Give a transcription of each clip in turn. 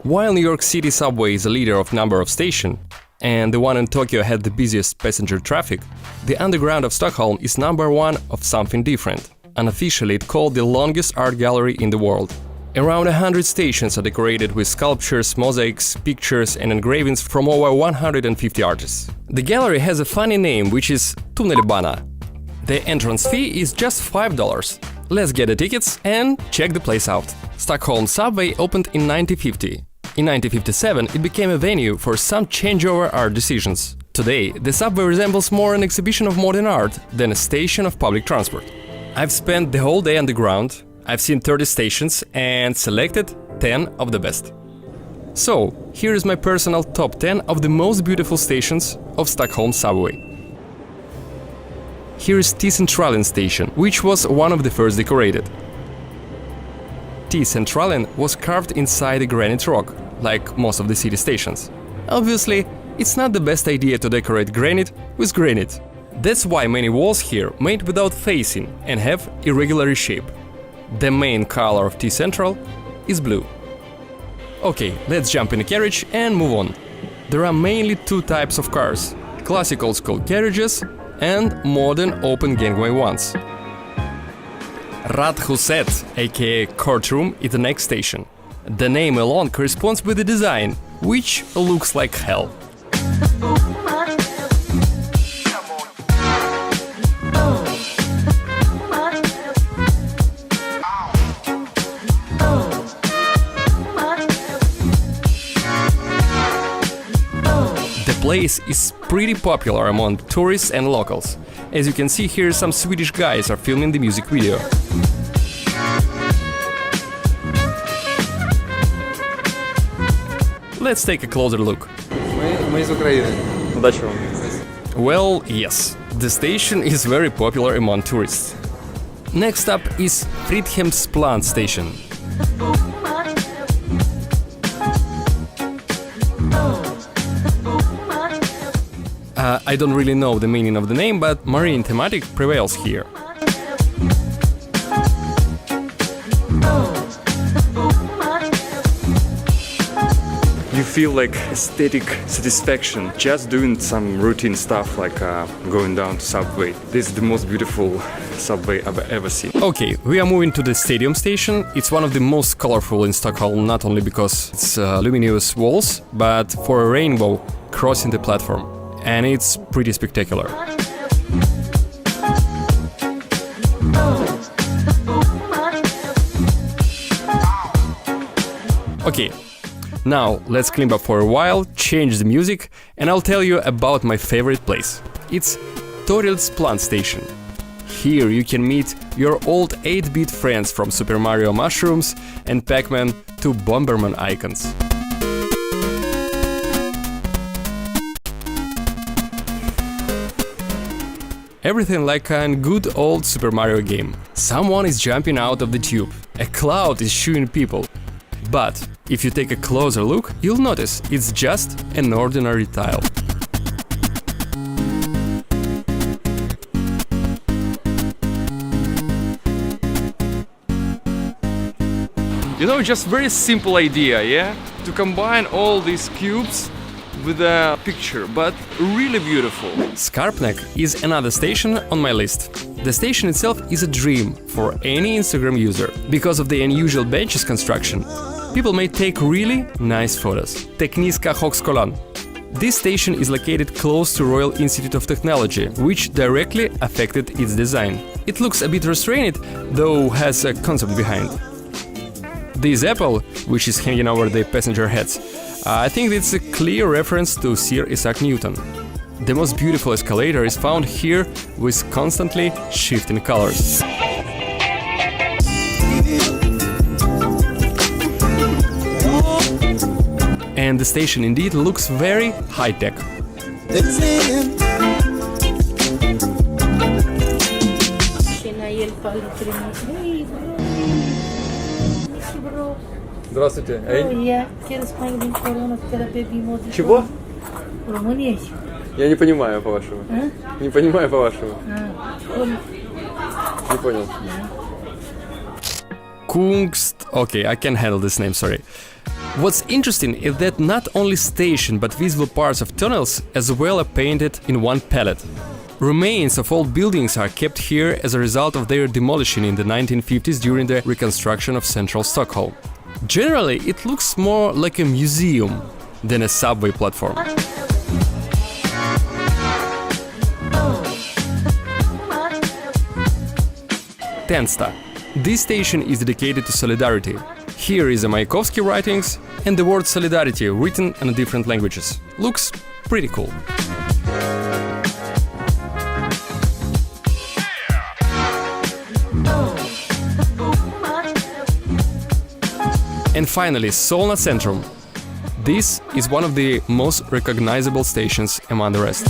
While New York City subway is a leader of number of stations, and the one in Tokyo had the busiest passenger traffic, the underground of Stockholm is number one of something different. Unofficially, it's called the longest art gallery in the world. Around 100 stations are decorated with sculptures, mosaics, pictures and engravings from over 150 artists. The gallery has a funny name, which is Tunnelbana. The entrance fee is just $5. Let's get the tickets and check the place out. Stockholm subway opened in 1950. In 1957 it became a venue for some changeover art decisions. Today, the subway resembles more an exhibition of modern art than a station of public transport. I've spent the whole day underground, I've seen 30 stations and selected 10 of the best. So, here is my personal top 10 of the most beautiful stations of Stockholm subway. Here is T-Centralen station, which was one of the first decorated. T-Centralen was carved inside a granite rock, like most of the city stations. Obviously, it's not the best idea to decorate granite with granite. That's why many walls here made without facing and have irregular shape. The main color of T-Central is blue. Okay, let's jump in a carriage and move on. There are mainly two types of cars: classic old school carriages and modern open gangway ones. Radhuset, aka courtroom, is the next station. The name alone corresponds with the design, which looks like hell. The place is pretty popular among tourists and locals. As you can see here, some Swedish guys are filming the music video. Let's take a closer look. Мы из Украины. Удачи вам. Well, yes, the station is very popular among tourists. Next up is Fridhemsplan station. I don't really know the meaning of the name, but marine thematic prevails here. You feel like aesthetic satisfaction just doing some routine stuff like going down to subway. This is the most beautiful subway I've ever seen. Okay, we are moving to the stadium station. It's one of the most colorful in Stockholm, not only because it's luminous walls, but for a rainbow crossing the platform. And it's pretty spectacular. Okay, now let's climb up for a while, change the music, and I'll tell you about my favorite place. It's Fridhemsplan station. Here you can meet your old 8-bit friends from Super Mario Mushrooms and Pac-Man to Bomberman icons. Everything like a good old Super Mario game. Someone is jumping out of the tube, a cloud is shooing people. But if you take a closer look, you'll notice it's just an ordinary tile. You know, just very simple idea, yeah? To combine all these cubes with a picture, but really beautiful. Skarpnäck is another station on my list. The station itself is a dream for any Instagram user. Because of the unusual benches construction, people may take really nice photos. Tekniska Högskolan. This station is located close to Royal Institute of Technology, which directly affected its design. It looks a bit restrained, though has a concept behind. This apple, which is hanging over the passenger heads, I think it's a clear reference to Sir Isaac Newton. The most beautiful escalator is found here with constantly shifting colors. And the station indeed looks very high-tech. Здравствуйте. Я через половину коронов терапии мозга. Чего? Румыния. Я не понимаю по-вашему. Не понимаю по-вашему. Не понял. Kungst... Okay, I can handle this name, sorry. What's interesting is that not only station but visible parts of tunnels as well are painted in one palette. Remains of old buildings are kept here as a result of their demolition in the 1950s during the reconstruction of central Stockholm. Generally, it looks more like a museum than a subway platform. Tensta. This station is dedicated to solidarity. Here is a Mayakovsky writings and the word solidarity written in different languages. Looks pretty cool. And finally, Solna Centrum. This is one of the most recognizable stations among the rest.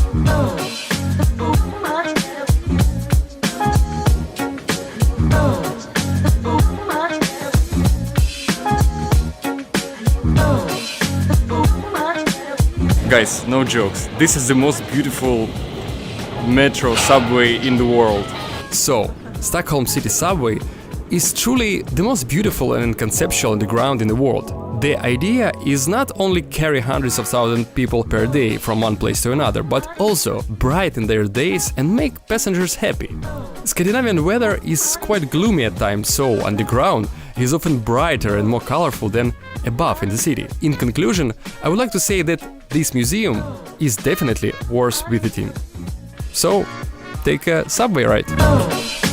Guys, no jokes. This is the most beautiful metro subway in the world. So, Stockholm City subway is truly the most beautiful and conceptual underground in the world. The idea is not only carry hundreds of thousands of people per day from one place to another, but also brighten their days and make passengers happy. Scandinavian weather is quite gloomy at times, so underground is often brighter and more colorful than above in the city. In conclusion, I would like to say that this museum is definitely worth visiting. So, take a subway ride.